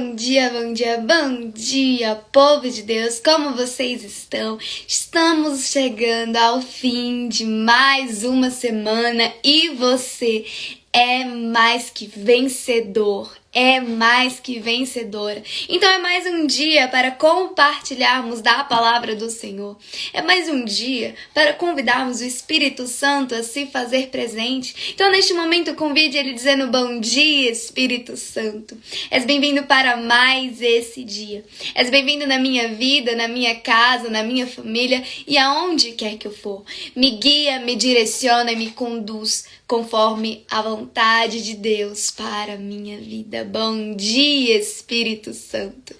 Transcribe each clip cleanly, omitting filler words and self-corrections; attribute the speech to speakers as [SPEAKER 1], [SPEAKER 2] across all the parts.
[SPEAKER 1] Bom dia, bom dia, povo de Deus, como vocês estão? Estamos chegando ao fim de mais uma semana e você é mais que vencedor, é mais que vencedora. Então é mais um dia para compartilharmos da palavra do Senhor. É mais um dia para convidarmos o Espírito Santo a se fazer presente. Então neste momento convide ele dizendo: bom dia, Espírito Santo. És bem-vindo para mais esse dia. És bem-vindo na minha vida, na minha casa, na minha família e aonde quer que eu for. Me guia, me direciona e me conduz conforme a vontade de Deus para a minha vida. Bom dia, Espírito Santo.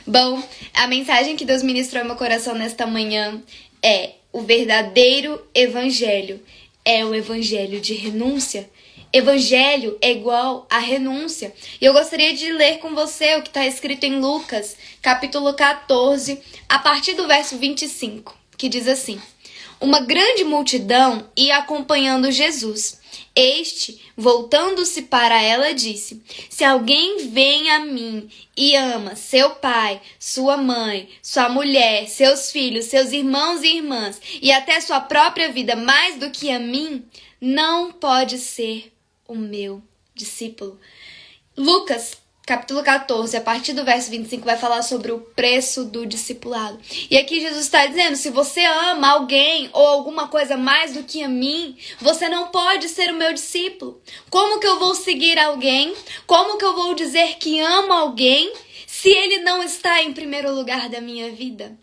[SPEAKER 1] Bom, a mensagem que Deus ministrou ao meu coração nesta manhã é: o verdadeiro evangelho é o evangelho de renúncia. Evangelho é igual a renúncia. E eu gostaria de ler com você o que está escrito em Lucas, capítulo 14, a partir do verso 25, que diz assim: uma grande multidão ia acompanhando Jesus. Este, voltando-se para ela, disse: se alguém vem a mim e ama seu pai, sua mãe, sua mulher, seus filhos, seus irmãos e irmãs, e até sua própria vida mais do que a mim, não pode ser o meu discípulo. Lucas capítulo 14, a partir do verso 25, vai falar sobre o preço do discipulado. E aqui Jesus está dizendo: se você ama alguém ou alguma coisa mais do que a mim, você não pode ser o meu discípulo. Como que eu vou seguir alguém? Como que eu vou dizer que amo alguém se ele não está em primeiro lugar da minha vida?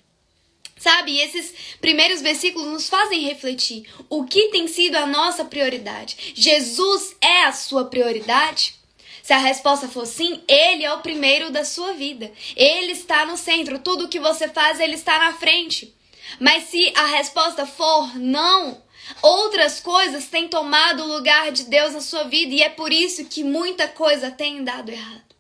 [SPEAKER 1] Sabe, e esses primeiros versículos nos fazem refletir o que tem sido a nossa prioridade. Jesus é a sua prioridade? Se a resposta for sim, ele é o primeiro da sua vida. Ele está no centro. Tudo que você faz, ele está na frente. Mas se a resposta for não, outras coisas têm tomado o lugar de Deus na sua vida. E é por isso que muita coisa tem dado errado.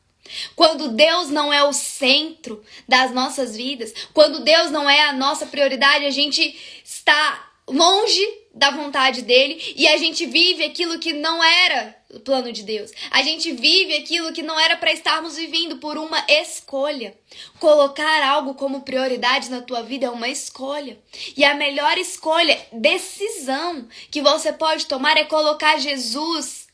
[SPEAKER 1] Quando Deus não é o centro das nossas vidas, quando Deus não é a nossa prioridade, a gente está longe da vontade dele e a gente vive aquilo que não era o plano de Deus. A gente vive aquilo que não era para estarmos vivendo por uma escolha. Colocar algo como prioridade na tua vida é uma escolha. E a melhor escolha, decisão que você pode tomar é colocar Jesus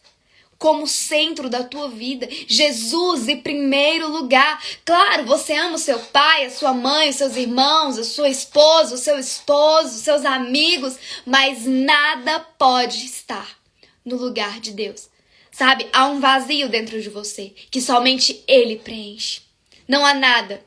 [SPEAKER 1] como centro da tua vida. Jesus em primeiro lugar. Claro, você ama o seu pai, a sua mãe, os seus irmãos, a sua esposa, o seu esposo, os seus amigos, mas nada pode estar no lugar de Deus. Sabe, há um vazio dentro de você que somente Ele preenche. Não há nada.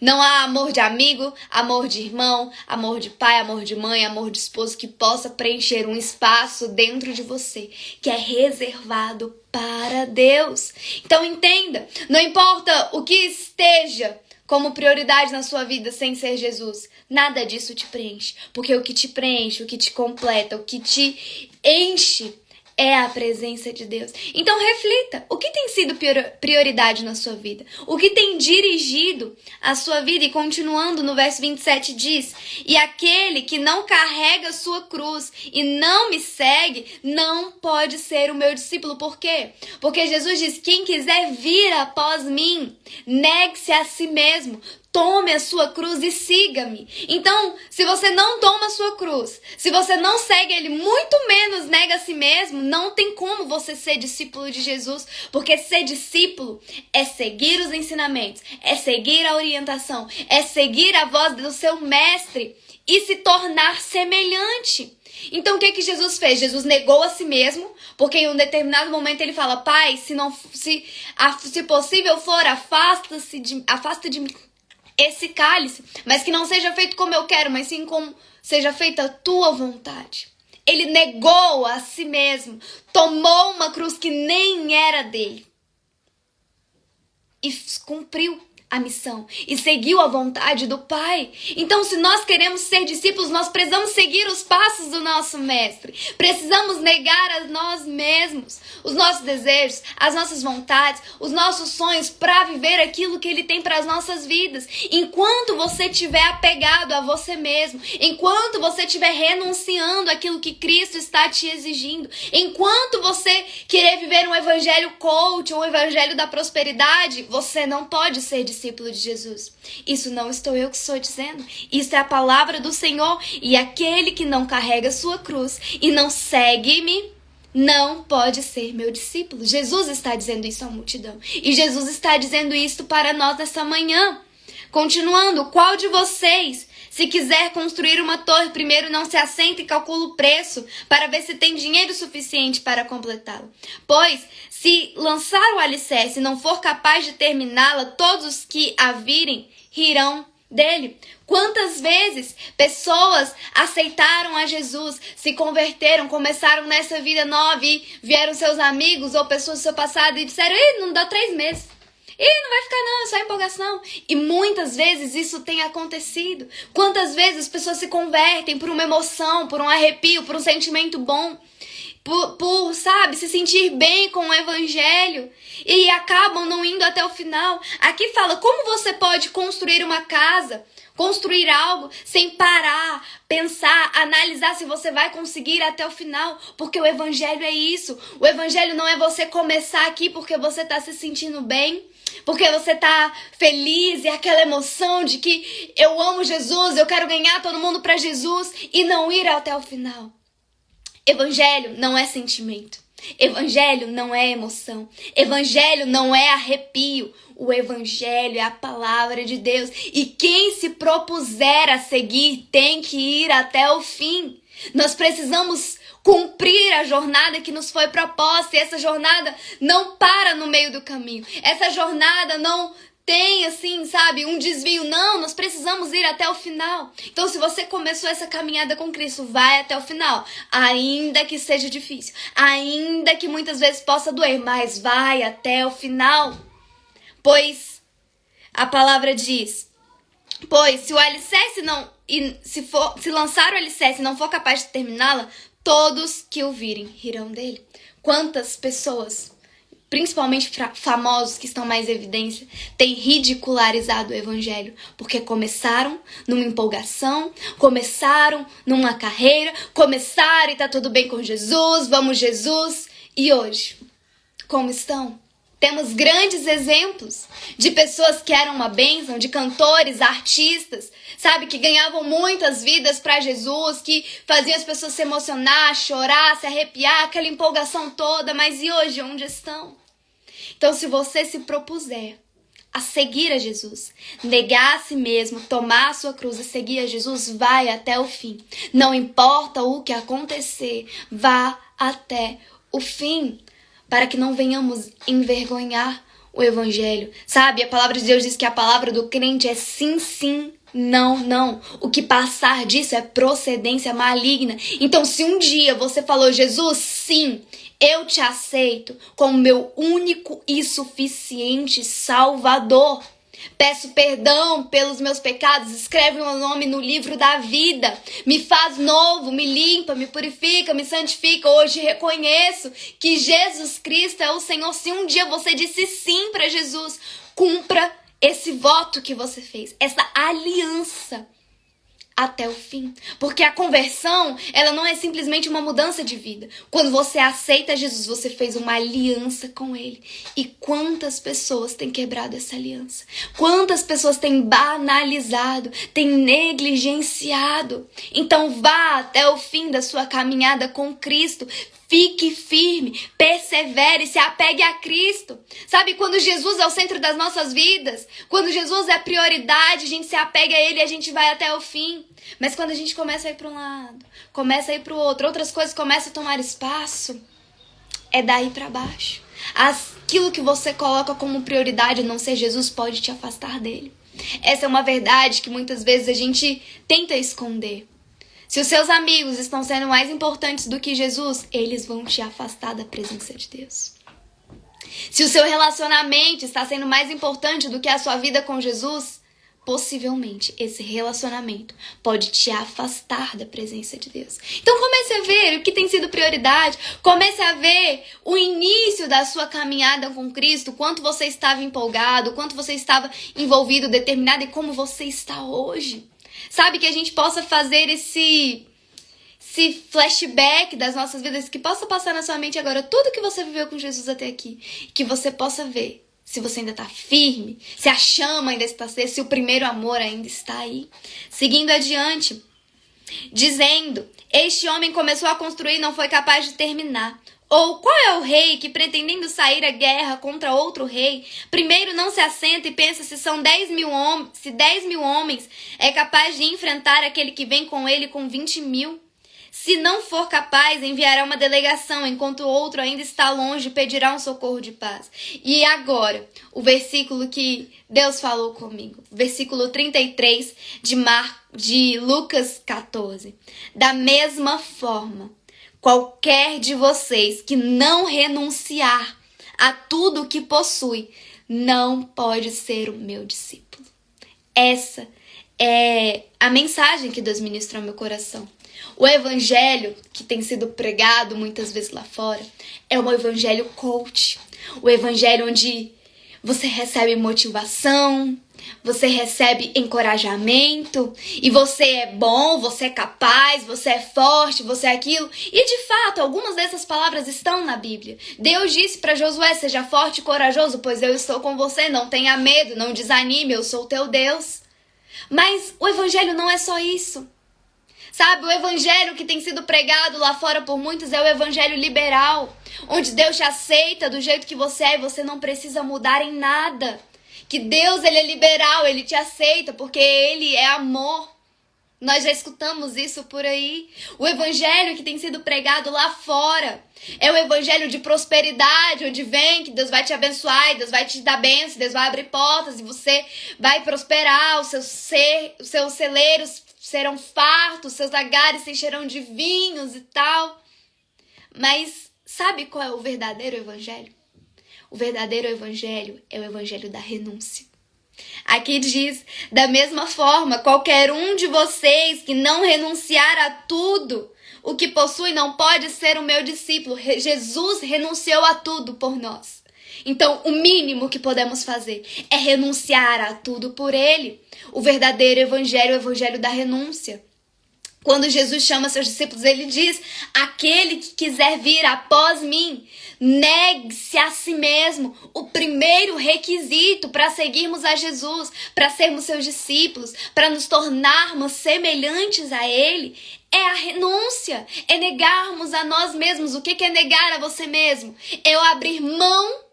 [SPEAKER 1] Não há amor de amigo, amor de irmão, amor de pai, amor de mãe, amor de esposo que possa preencher um espaço dentro de você que é reservado para Deus. Então entenda, não importa o que esteja como prioridade na sua vida sem ser Jesus, nada disso te preenche. Porque o que te preenche, o que te completa, o que te enche é a presença de Deus. Então reflita, o que tem sido prioridade na sua vida? O que tem dirigido a sua vida? E continuando no verso 27 diz: e aquele que não carrega sua cruz e não me segue, não pode ser o meu discípulo. Por quê? Porque Jesus diz: quem quiser vir após mim, negue-se a si mesmo, tome a sua cruz e siga-me. Então, se você não toma a sua cruz, se você não segue ele, muito menos nega a si mesmo, não tem como você ser discípulo de Jesus. Porque ser discípulo é seguir os ensinamentos, é seguir a orientação, é seguir a voz do seu mestre e se tornar semelhante. Então, o que Jesus fez? Jesus negou a si mesmo, porque em um determinado momento ele fala: pai, se possível for, afasta de mim esse cálice, mas que não seja feito como eu quero, mas sim como seja feita a tua vontade. Ele negou a si mesmo, tomou uma cruz que nem era dele e cumpriu a missão e seguiu a vontade do Pai. Então, se nós queremos ser discípulos, nós precisamos seguir os passos do nosso Mestre. Precisamos negar a nós mesmos, os nossos desejos, as nossas vontades, os nossos sonhos para viver aquilo que Ele tem para as nossas vidas. Enquanto você estiver apegado a você mesmo, enquanto você estiver renunciando àquilo que Cristo está te exigindo, enquanto você querer viver um evangelho coach, um evangelho da prosperidade, você não pode ser discípulo de Jesus. Isso não estou eu que estou dizendo. Isso é a palavra do Senhor. E aquele que não carrega sua cruz e não segue-me, não pode ser meu discípulo. Jesus está dizendo isso à multidão. E Jesus está dizendo isso para nós nessa manhã. Continuando, qual de vocês, se quiser construir uma torre, primeiro não se assenta e calcula o preço para ver se tem dinheiro suficiente para completá-la? Pois, se lançar o alicerce e não for capaz de terminá-la, todos os que a virem rirão dele. Quantas vezes pessoas aceitaram a Jesus, se converteram, começaram nessa vida nova e vieram seus amigos ou pessoas do seu passado e disseram: não dá 3 meses. Não vai ficar não, é só empolgação. E muitas vezes isso tem acontecido. Quantas vezes as pessoas se convertem por uma emoção, por um arrepio, por um sentimento bom, sabe, se sentir bem com o evangelho e acabam não indo até o final. Aqui fala como você pode construir uma casa, construir algo sem parar, pensar, analisar se você vai conseguir até o final, porque o evangelho é isso. O evangelho não é você começar aqui porque você está se sentindo bem, porque você está feliz e aquela emoção de que eu amo Jesus, eu quero ganhar todo mundo para Jesus e não ir até o final. Evangelho não é sentimento. Evangelho não é emoção. Evangelho não é arrepio. O evangelho é a palavra de Deus. E quem se propuser a seguir tem que ir até o fim. Nós precisamos cumprir a jornada que nos foi proposta. E essa jornada não para no meio do caminho. Essa jornada não tem, assim, sabe, um desvio. Não, nós precisamos ir até o final. Então, se você começou essa caminhada com Cristo, vai até o final. Ainda que seja difícil, ainda que muitas vezes possa doer, mas vai até o final. Pois a palavra diz: pois se o alicerce não, se lançar o alicerce e não for capaz de terminá-la, todos que o virem rirão dele. Quantas pessoas, principalmente famosos que estão mais em evidência, têm ridicularizado o evangelho, porque começaram numa empolgação, começaram numa carreira, começaram e tá tudo bem com Jesus, vamos Jesus. E hoje, como estão? Temos grandes exemplos de pessoas que eram uma bênção, de cantores, artistas, sabe, que ganhavam muitas vidas para Jesus, que faziam as pessoas se emocionar, chorar, se arrepiar, aquela empolgação toda, mas e hoje, onde estão? Então, se você se propuser a seguir a Jesus, negar a si mesmo, tomar a sua cruz e seguir a Jesus, vai até o fim. Não importa o que acontecer, vá até o fim, para que não venhamos envergonhar o evangelho. Sabe, a palavra de Deus diz que a palavra do crente é sim, sim, não, não. O que passar disso é procedência maligna. Então, se um dia você falou: Jesus, sim, eu te aceito como meu único e suficiente Salvador. Peço perdão pelos meus pecados, escreve o meu nome no livro da vida, me faz novo, me limpa, me purifica, me santifica. Hoje reconheço que Jesus Cristo é o Senhor. Se um dia você disse sim para Jesus, cumpra esse voto que você fez, essa aliança até o fim. Porque a conversão, ela não é simplesmente uma mudança de vida. Quando você aceita Jesus, você fez uma aliança com Ele. E quantas pessoas têm quebrado essa aliança? Quantas pessoas têm banalizado, têm negligenciado? Então vá até o fim da sua caminhada com Cristo. Fique firme, persevere, se apegue a Cristo. Sabe, quando Jesus é o centro das nossas vidas, quando Jesus é a prioridade, a gente se apega a Ele e a gente vai até o fim. Mas quando a gente começa a ir para um lado, começa a ir para o outro, outras coisas começam a tomar espaço, é daí para baixo. Aquilo que você coloca como prioridade, não ser Jesus, pode te afastar dele. Essa é uma verdade que muitas vezes a gente tenta esconder. Se os seus amigos estão sendo mais importantes do que Jesus, eles vão te afastar da presença de Deus. Se o seu relacionamento está sendo mais importante do que a sua vida com Jesus, possivelmente esse relacionamento pode te afastar da presença de Deus. Então comece a ver o que tem sido prioridade, comece a ver o início da sua caminhada com Cristo, quanto você estava empolgado, quanto você estava envolvido, determinado e como você está hoje. Sabe, que a gente possa fazer esse flashback das nossas vidas, que possa passar na sua mente agora tudo que você viveu com Jesus até aqui, que você possa ver se você ainda está firme, se a chama ainda está acesa, se o primeiro amor ainda está aí. Seguindo adiante, dizendo, este homem começou a construir e não foi capaz de terminar. Ou qual é o rei que, pretendendo sair à guerra contra outro rei, primeiro não se assenta e pensa se 10 mil homens é capaz de enfrentar aquele que vem com ele com 20 mil? Se não for capaz, enviará uma delegação, enquanto o outro ainda está longe, pedirá um socorro de paz. E agora, o versículo que Deus falou comigo, versículo 33 de Lucas 14. Da mesma forma, qualquer de vocês que não renunciar a tudo o que possui, não pode ser o meu discípulo. Essa é a mensagem que Deus ministrou ao meu coração. O evangelho que tem sido pregado muitas vezes lá fora é um evangelho coach. O evangelho onde você recebe motivação, você recebe encorajamento, e você é bom, você é capaz, você é forte, você é aquilo. E de fato, algumas dessas palavras estão na Bíblia. Deus disse para Josué, seja forte e corajoso, pois eu estou com você, não tenha medo, não desanime, eu sou o teu Deus. Mas o evangelho não é só isso. Sabe, o evangelho que tem sido pregado lá fora por muitos é o evangelho liberal, onde Deus te aceita do jeito que você é e você não precisa mudar em nada. Que Deus, ele é liberal, ele te aceita porque ele é amor. Nós já escutamos isso por aí. O evangelho que tem sido pregado lá fora é o evangelho de prosperidade, onde vem que Deus vai te abençoar, e Deus vai te dar bênção, Deus vai abrir portas e você vai prosperar, os seus celeiros serão fartos, seus lagares se encherão de vinhos e tal. Mas sabe qual é o verdadeiro evangelho? O verdadeiro evangelho é o evangelho da renúncia. Aqui diz, da mesma forma, qualquer um de vocês que não renunciar a tudo o que possui não pode ser o meu discípulo. Jesus renunciou a tudo por nós. Então, o mínimo que podemos fazer é renunciar a tudo por ele. O verdadeiro evangelho é o evangelho da renúncia. Quando Jesus chama seus discípulos, ele diz, aquele que quiser vir após mim, negue-se a si mesmo. O primeiro requisito para seguirmos a Jesus, para sermos seus discípulos, para nos tornarmos semelhantes a ele, é a renúncia, é negarmos a nós mesmos. O que é negar a você mesmo? É eu abrir mão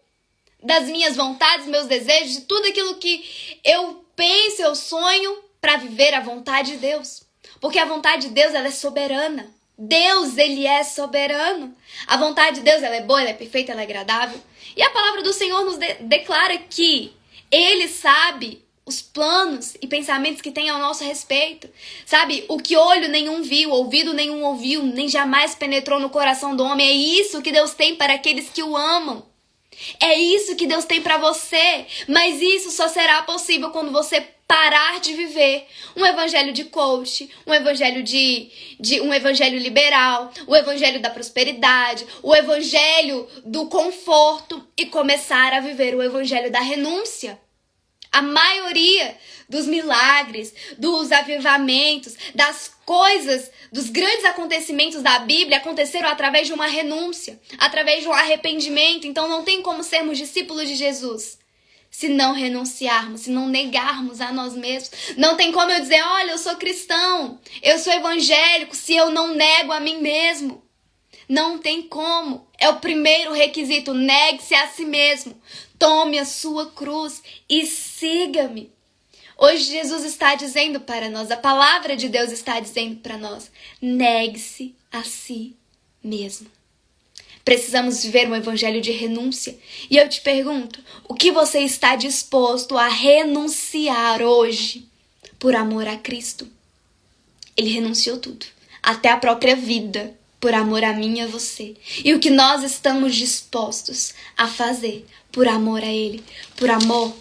[SPEAKER 1] das minhas vontades, meus desejos, de tudo aquilo que eu penso, eu sonho, para viver a vontade de Deus. Porque a vontade de Deus, ela é soberana. Deus, ele é soberano. A vontade de Deus, ela é boa, ela é perfeita, ela é agradável. E a palavra do Senhor nos declara que ele sabe os planos e pensamentos que tem ao nosso respeito. Sabe, o que olho nenhum viu, ouvido nenhum ouviu, nem jamais penetrou no coração do homem. É isso que Deus tem para aqueles que o amam. É isso que Deus tem para você. Mas isso só será possível quando você parar de viver um evangelho de coach, um evangelho um evangelho liberal, o evangelho da prosperidade, o evangelho do conforto e começar a viver o evangelho da renúncia. A maioria dos milagres, dos avivamentos, das coisas, dos grandes acontecimentos da Bíblia aconteceram através de uma renúncia, através de um arrependimento. Então não tem como sermos discípulos de Jesus se não renunciarmos, se não negarmos a nós mesmos. Não tem como eu dizer, olha, eu sou cristão, eu sou evangélico, se eu não nego a mim mesmo. Não tem como. É o primeiro requisito, negue-se a si mesmo. Tome a sua cruz e siga-me. Hoje Jesus está dizendo para nós, a palavra de Deus está dizendo para nós, negue-se a si mesmo. Precisamos viver um evangelho de renúncia. E eu te pergunto, o que você está disposto a renunciar hoje por amor a Cristo? Ele renunciou tudo, até a própria vida, por amor a mim e a você. E o que nós estamos dispostos a fazer por amor a Ele, por amor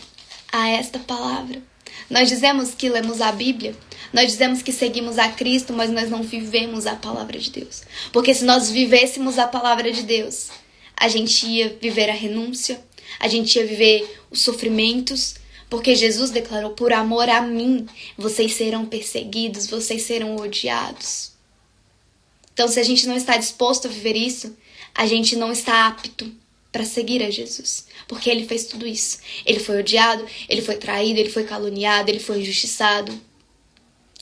[SPEAKER 1] a esta palavra. Nós dizemos que lemos a Bíblia, nós dizemos que seguimos a Cristo, mas nós não vivemos a palavra de Deus. Porque se nós vivêssemos a palavra de Deus, a gente ia viver a renúncia, a gente ia viver os sofrimentos, porque Jesus declarou, por amor a mim, vocês serão perseguidos, vocês serão odiados. Então, se a gente não está disposto a viver isso, a gente não está apto para seguir a Jesus, porque Ele fez tudo isso. Ele foi odiado, Ele foi traído, Ele foi caluniado, Ele foi injustiçado.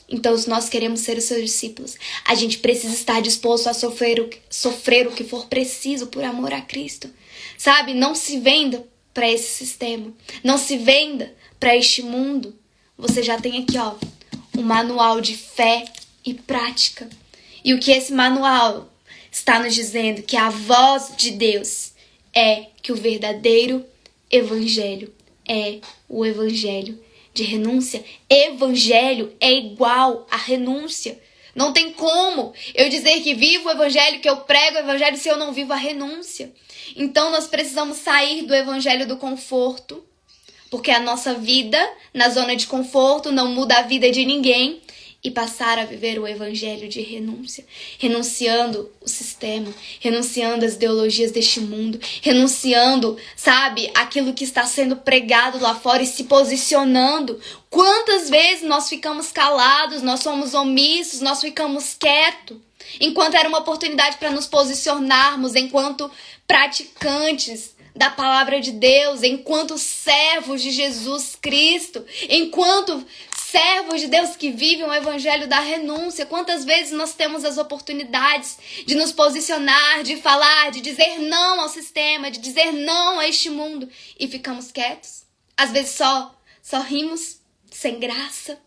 [SPEAKER 1] Então, se nós queremos ser os seus discípulos, a gente precisa estar disposto a sofrer o que for preciso por amor a Cristo. Sabe? Não se venda para esse sistema. Não se venda para este mundo. Você já tem aqui, ó, um manual de fé e prática. E o que esse manual está nos dizendo? Que a voz de Deus é que o verdadeiro evangelho é o evangelho de renúncia. Evangelho é igual a renúncia. Não tem como eu dizer que vivo o evangelho, que eu prego o evangelho, se eu não vivo a renúncia. Então nós precisamos sair do evangelho do conforto, porque a nossa vida na zona de conforto não muda a vida de ninguém, e passar a viver o evangelho de renúncia, renunciando o sistema, renunciando as ideologias deste mundo, renunciando, sabe, aquilo que está sendo pregado lá fora e se posicionando. Quantas vezes nós ficamos calados, nós somos omissos, nós ficamos quietos, enquanto era uma oportunidade para nos posicionarmos enquanto praticantes da palavra de Deus, enquanto servos de Jesus Cristo, enquanto servos de Deus que vivem o evangelho da renúncia. Quantas vezes nós temos as oportunidades de nos posicionar, de falar, de dizer não ao sistema, de dizer não a este mundo e ficamos quietos? Às vezes só rimos, sem graça.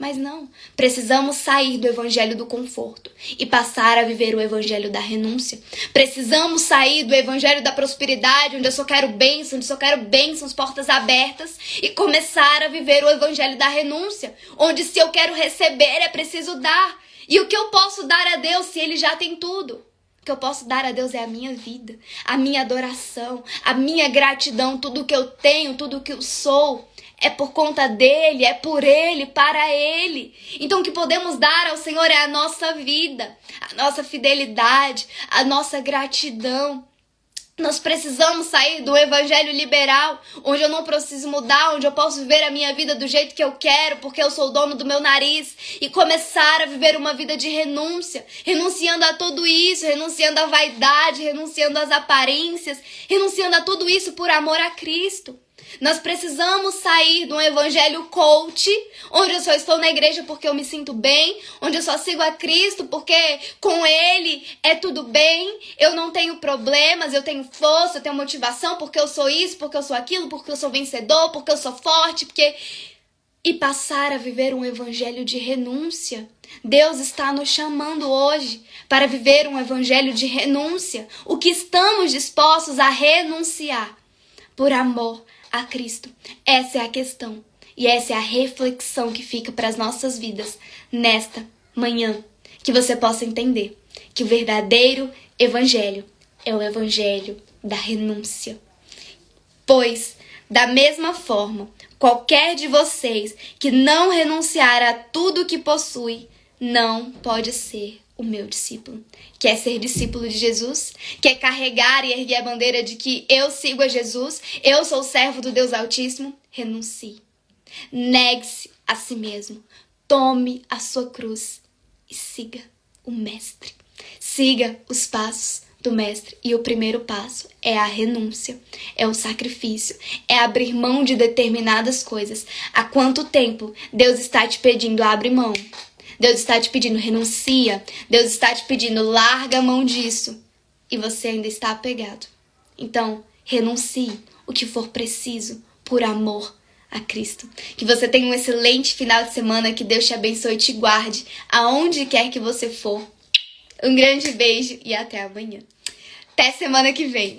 [SPEAKER 1] Mas não, precisamos sair do evangelho do conforto e passar a viver o evangelho da renúncia. Precisamos sair do evangelho da prosperidade, onde eu só quero bênçãos, portas abertas, e começar a viver o evangelho da renúncia, onde se eu quero receber é preciso dar. E o que eu posso dar a Deus se Ele já tem tudo? O que eu posso dar a Deus é a minha vida, a minha adoração, a minha gratidão, tudo que eu tenho, tudo que eu sou. É por conta dele, é por ele, para ele. Então o que podemos dar ao Senhor é a nossa vida, a nossa fidelidade, a nossa gratidão. Nós precisamos sair do evangelho liberal, onde eu não preciso mudar, onde eu posso viver a minha vida do jeito que eu quero, porque eu sou o dono do meu nariz, e começar a viver uma vida de renúncia, renunciando a tudo isso, renunciando à vaidade, renunciando às aparências, renunciando a tudo isso por amor a Cristo. Nós precisamos sair de um evangelho coach, onde eu só estou na igreja porque eu me sinto bem, onde eu só sigo a Cristo porque com Ele é tudo bem, eu não tenho problemas, eu tenho força, eu tenho motivação, porque eu sou isso, porque eu sou aquilo, porque eu sou vencedor, porque eu sou forte, porque... E passar a viver um evangelho de renúncia. Deus está nos chamando hoje para viver um evangelho de renúncia. O que estamos dispostos a renunciar por amor a Cristo. Essa é a questão. E essa é a reflexão que fica para as nossas vidas nesta manhã. Que você possa entender que o verdadeiro evangelho é o evangelho da renúncia. Pois, da mesma forma, qualquer de vocês que não renunciar a tudo que possui, não pode ser o meu discípulo. Quer ser discípulo de Jesus? Quer carregar e erguer a bandeira de que eu sigo a Jesus? Eu sou servo do Deus Altíssimo? Renuncie. Negue-se a si mesmo. Tome a sua cruz e siga o Mestre. Siga os passos do Mestre. E o primeiro passo é a renúncia, é o sacrifício, é abrir mão de determinadas coisas. Há quanto tempo Deus está te pedindo, abre mão? Deus está te pedindo, renuncia. Deus está te pedindo, larga a mão disso. E você ainda está apegado. Então, renuncie o que for preciso por amor a Cristo. Que você tenha um excelente final de semana. Que Deus te abençoe e te guarde aonde quer que você for. Um grande beijo e até amanhã. Até semana que vem.